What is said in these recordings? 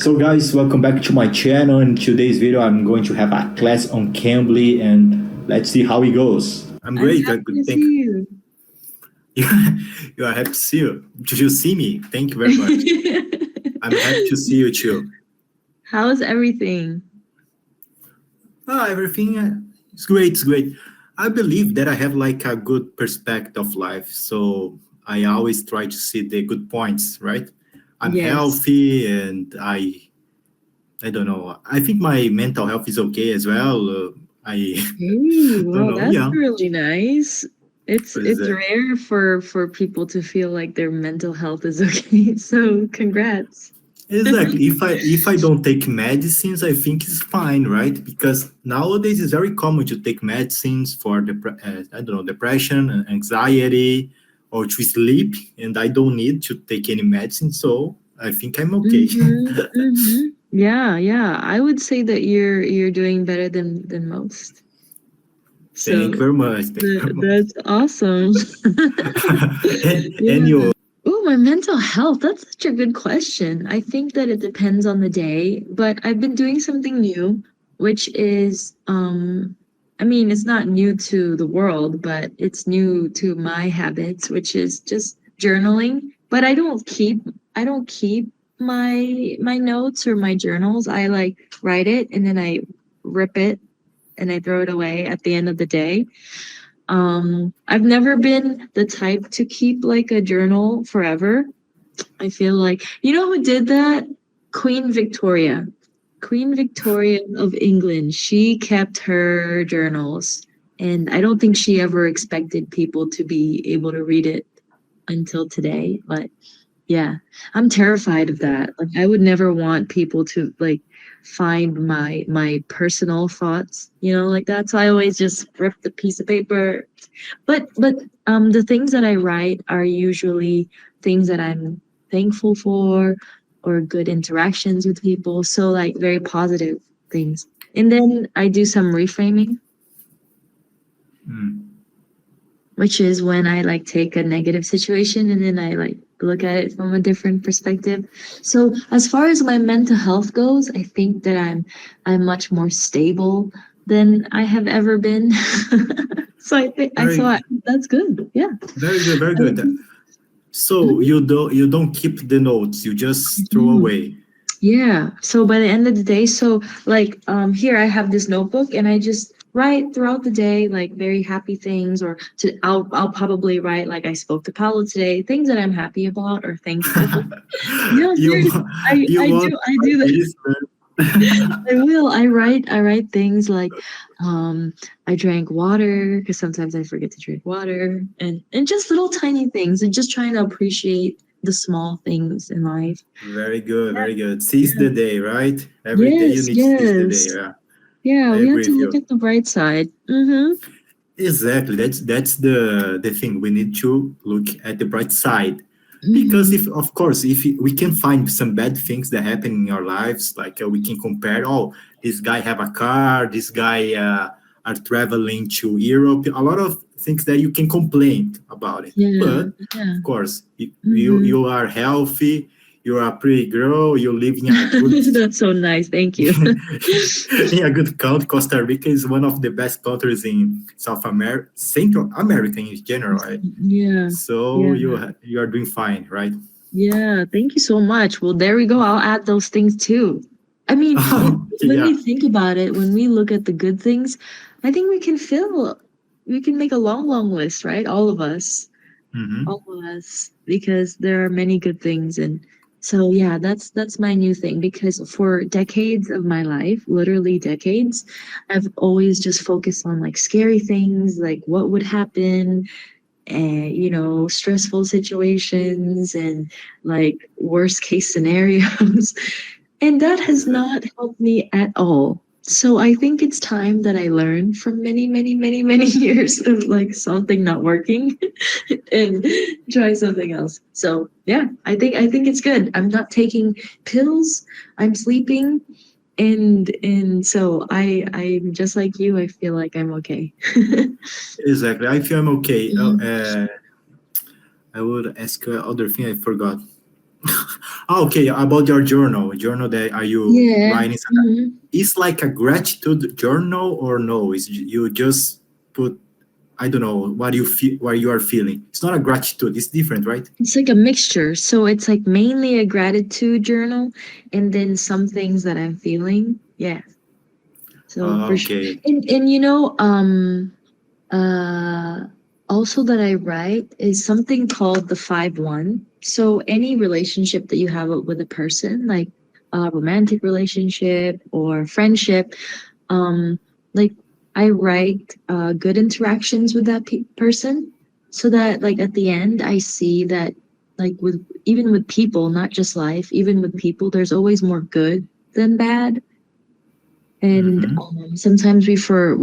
So guys, welcome back to my channel. In today's video, I'm going to have a class on Cambly and let's see how it goes. I'm I'm great. happy to Thank see you. you. You are happy to see you. Did you see me? Thank you very much. I'm happy to see you too. How's everything? Everything is great. It's great. I believe that I have like a good perspective of life. So I always try to see the good points, right? I'm Yes. healthy and I don't know. I think my mental health is okay as well. I Hey, don't well, know. that's Yeah. really nice. It's Exactly. rare for people to feel like their mental health is okay. So congrats. Exactly. If I don't take medicines, I think it's fine, right? Because nowadays it's very common to take medicines for I don't know, depression, and anxiety, or to sleep, and I don't need to take any medicine, so I think I'm okay. Yeah, yeah. I would say that you're doing better than most. Thank you So very much. Thank you very much. that's awesome. And Yeah. you? Oh, my mental health. That's such a good question. I think that it depends on the day, but I've been doing something new, which is I mean, it's not new to the world, but it's new to my habits, which is just journaling. But I don't keep my notes or my journals. I like write it and then I rip it and I throw it away at the end of the day. I've never been the type to keep like a journal forever. I feel like, you know who did that? Queen Victoria. Queen Victoria of England. She kept her journals. And I don't think she ever expected people to be able to read it until today. But yeah, I'm terrified of that. Like I would never want people to like find my personal thoughts, like that. So I always just rip the piece of paper. But the things that I write are usually things that I'm thankful for or good interactions with people. So like very positive things. And then I do some reframing, Mm. which is when I like take a negative situation and then I like look at it from a different perspective. So as far as my mental health goes, I think that I'm much more stable than I have ever been. So I think I Very, thought that's good. Yeah. very good, very good. Mhm. So you don't keep the notes, you just throw Mhm. away. Yeah. So by the end of the day, so like here I have this notebook and I just write throughout the day like very happy things or I'll probably write like I spoke to Paolo today, things that I'm happy about or thankful for. Yeah, you seriously. I you I want do I do that. this, man. I will. I write things like I drank water because sometimes I forget to drink water and just little tiny things and just trying to appreciate the small things in life. Very good, Yeah. very good. Seize Yeah. the day, right? Every day you Yes, need to seize the day. yes. Yeah, Yeah, I we have agree to with look you. at the bright side. Mm-hmm. Exactly. That's the thing. We need to look at the bright side, because Mm-hmm. if, of course, if we can find some bad things that happen in our lives, like we can compare. Oh, this guy have a car. This guy are traveling to Europe. A lot of things that you can complain about it. Yeah, But yeah. of course, you Mm-hmm. you are healthy. You're a pretty girl. You live in a good That's so nice. Thank you. in a good country. Costa Rica is one of the best countries in South America, Central America in general, right? Yeah. So Yeah. you are doing fine, right? Yeah, thank you so much. Well, there we go. I'll add those things too. I mean, when Yeah. we think about it, when we look at the good things, I think we can make a long, long list, right? All Hmm. of us, because there are many good things. And so, yeah, that's my new thing because for decades of my life, literally decades, I've always just focused on like scary things, like what would happen and stressful situations and like worst case scenarios and that has not helped me at all. So I think it's time that I learn from many, many, many, many years of like something not working and try something else. So yeah, I think it's good. I'm not taking pills. I'm sleeping and so I'm just like you. I feel like I'm okay. Exactly. I feel I'm okay. Mhm. I would ask other thing I forgot. Oh, okay, about your journal that are you Yeah. writing? Mhm. It's like a gratitude journal or no? Is you just put, I don't know what you feel, what you are feeling. It's not a gratitude. It's different, right? It's like a mixture. So it's like mainly a gratitude journal and then some things that I'm feeling. Yeah. So for sure. Okay. And uh also that I write is something called the 5-1. So any relationship that you have with a person, like a romantic relationship or friendship, um like I write good interactions with that person so that like at the end I see that like with even with people, not just life, even with people there's always more good than bad. And Mm-hmm. sometimes we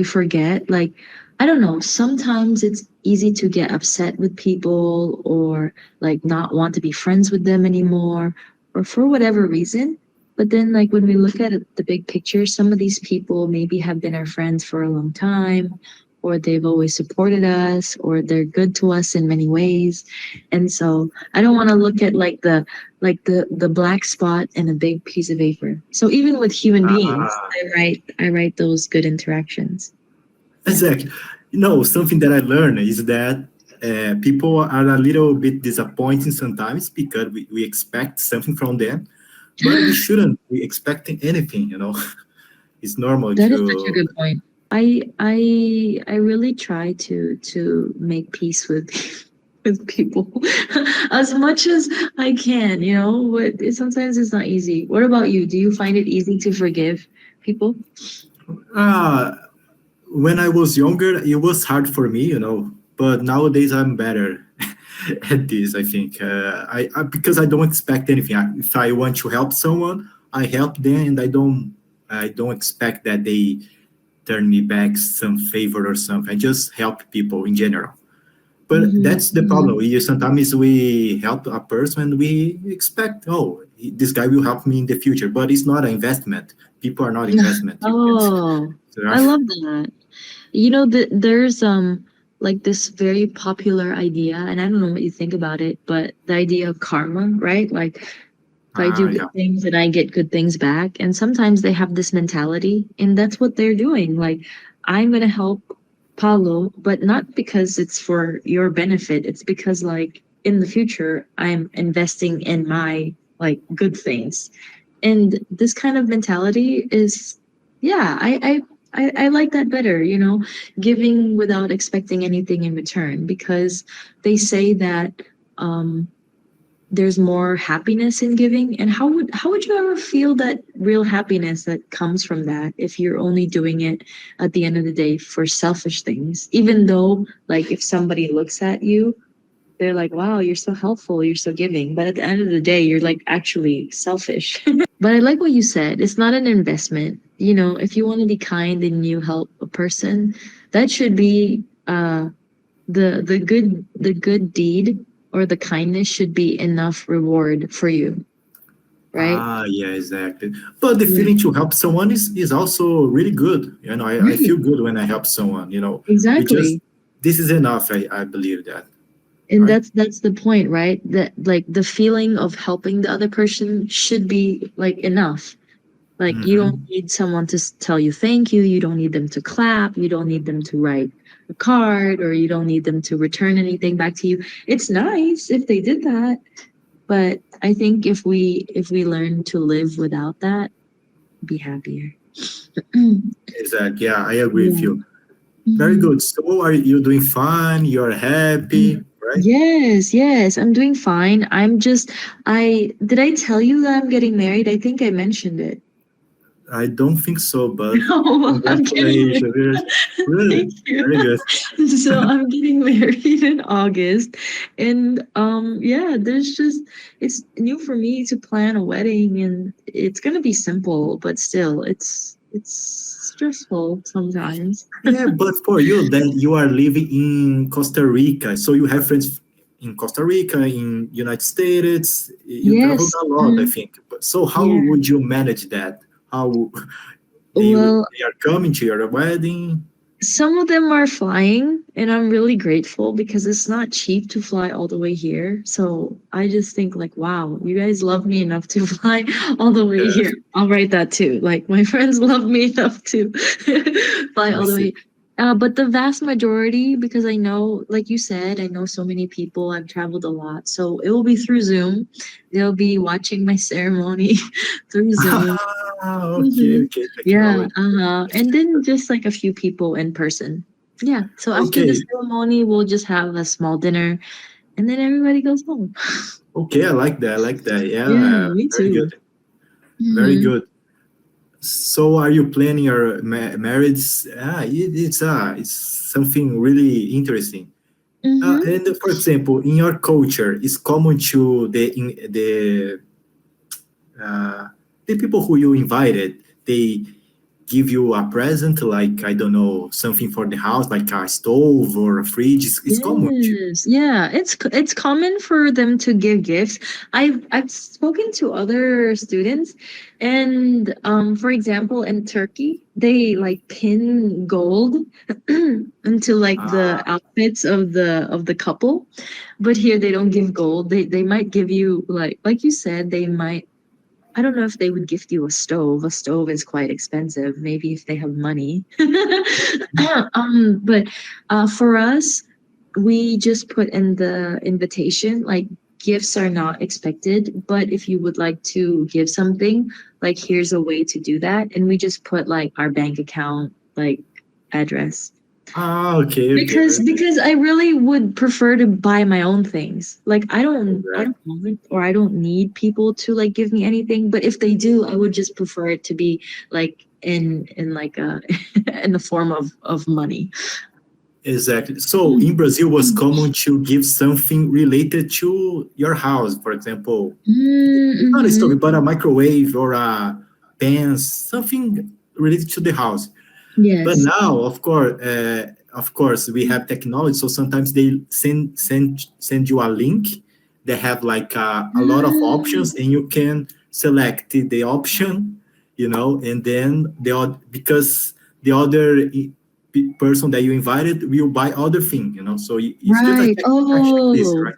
forget, like I don't know, sometimes it's easy to get upset with people or like not want to be friends with them anymore or for whatever reason. But then like when we look at it, the big picture, some of these people maybe have been our friends for a long time, or they've always supported us, or they're good to us in many ways. And so I don't want to look at like the black spot and a big piece of paper. So even with human beings, Ah, I write those good interactions. Yeah. exactly. Something that I learned is that people are a little bit disappointing sometimes because we expect something from them, but we shouldn't be expecting anything. It's normal That is such a to. good point. I really try to make peace with with people as much as I can, but sometimes it's not easy. What about you? Do you find it easy to forgive people? Uh, when I was younger, it was hard for me, but nowadays I'm better at this. I think because I don't expect anything. If I want to help someone, I help them, and I don't expect that they turn me back some favor or something. I just help people in general. But Mm-hmm, that's the problem. mm-hmm. Sometimes we help a person and we expect, oh, this guy will help me in the future, but it's not an investment. People are not investment. You can, Oh, I right? love that. There's like this very popular idea, and I don't know what you think about it, but the idea of karma, right? Like if I do Yeah. good things and I get good things back. And sometimes they have this mentality, and that's what they're doing. Like, I'm gonna help Paulo, but not because it's for your benefit. It's because like in the future I'm investing in my like good things. And this kind of mentality is, yeah, I like that better, giving without expecting anything in return, because they say that um there's more happiness in giving. And how would you ever feel that real happiness that comes from that if you're only doing it at the end of the day for selfish things, even though like if somebody looks at you, they're like, wow, you're so helpful, you're so giving, but at the end of the day you're like actually selfish. But I like what you said. It's not an investment. If you want to be kind and you help a person, that should be the good deed or the kindness should be enough reward for you, right? Yeah, exactly. But the Yeah. feeling to help someone is also really good. I Right. feel good when I help someone. We just, Exactly. this is enough. I believe that, And right? that's the point, right? That like the feeling of helping the other person should be like enough. Like you don't Mm-hmm. need someone to tell you thank you. You don't need them to clap. You don't need them to write a card, or you don't need them to return anything back to you. It's nice if they did that, but I think if we learn to live without that, be happier. Exactly. Yeah, I agree with Yeah. you. Very Mhm. good. So are you doing fine? You're happy, right? Yes, yes, I'm doing fine. I did I tell you that I'm getting married? I think I mentioned it. I don't think so, but No, I'm getting married. congratulations. Yes. Really? Thank you. Very good. So I'm getting married in August. And yeah, it's new for me to plan a wedding, and it's gonna be simple, but still it's stressful sometimes. Yeah, but for you, then you are living in Costa Rica, so you have friends in Costa Rica, in United States. You traveled Yes. a lot, I think. But so how Yeah. would you manage that? How they Well, are coming to your wedding? Some of them are flying, and I'm really grateful because it's not cheap to fly all the way here. So I just think like, wow, you guys love me enough to fly all the way Yeah, here. I'll write that too. Like my friends love me enough to fly I all the see. way. But the vast majority, because I know, like you said, I know so many people. I've traveled a lot, so it will be through Zoom. They'll be watching my ceremony through Zoom. Okay, Mhm. okay, Yeah, technology. uh-huh. And then just like a few people in person. Yeah. So after the Okay, ceremony, we'll just have a small dinner and then everybody goes home. okay, I like that. I like that. Yeah, Yeah, me very too. good. Very Mm-hmm. good. So, are you planning your marriage? It's something really interesting. Mm-hmm. And for example, in your culture, it's common to uh, the people who you invited. They give you a present, like I don't know, something for the house, like a stove or a fridge. It's common to. Yes, yeah, it's common for them to give gifts. I've spoken to other students, and for example, in Turkey, they like pin gold into like the Ah, outfits of the couple, but here they don't give gold. They might give you like you said, they might. I don't know if they would gift you a stove. A stove is quite expensive. Maybe if they have money. But for us, we just put in the invitation like gifts are not expected, but if you would like to give something, like here's a way to do that, and we just put like our bank account like address okay, okay, very good. because I really would prefer to buy my own things. Like I don't Exactly. want or I don't need people to like give me anything, but if they do, I would just prefer it to be like in like a in the form of money. Exactly. So in Mm. Brazil, was common to give something related to your house. For example, it's not a Mm-hmm. stove, but a microwave or a pans, something related to the house. But Yes. now, of course, we have technology. So sometimes they send you a link. They have like a lot of options, Mm. and you can select the option, and then because the other person that you invited will buy other thing, So it's just a Right. a checklist, Oh, right?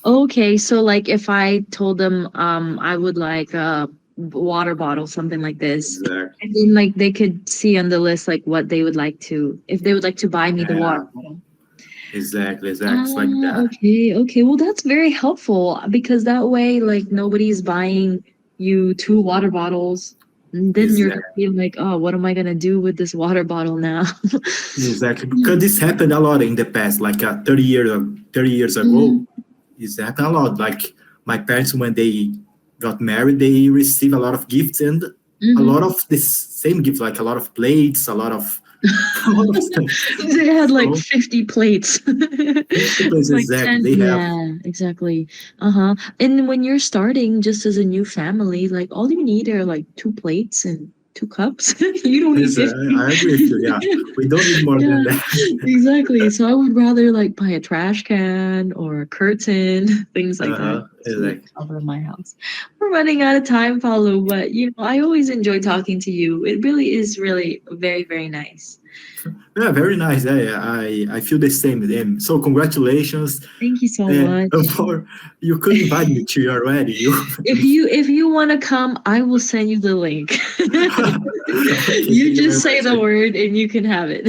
okay. So like if I told them I would like a water bottle, something like this, Exactly. and then like they could see on the list like what they would like to if they would like to buy me the water Yeah, bottle. exactly, exactly. It's like Ah, that. okay, okay. Well, that's very helpful because that way like nobody's buying you two water bottles. And then you're gonna Exactly. be like, oh, what am I gonna do with this water bottle now? Exactly, because this happened a lot in the past, like 30 years ago. Mhm. It's happened a lot. Like my parents, when they got married, they received a lot of gifts and a lot Mhm. of the same gifts, like a lot of plates, a lot of a lot of stuff. They had like So 50 plates. 50 plates Like exactly. 10. They have Yeah, exactly. Uh-huh. And when you're starting just as a new family, like all you need are like two plates and two cups. You don't need is 50. I agree with you. Yeah, we don't need more than Yeah, that. exactly. So I would rather like buy a trash can or a curtain, things like that to Exactly. cover my house. We're running out of time, Paulo, but I always enjoy talking to you. It really is really very, very nice. Yeah, very nice. Yeah, I feel the same. So congratulations. Thank you so much. For you could invite me to your wedding. You If you want to come, I will send you the link. okay? You Thank you very just say much. the word and you can have it.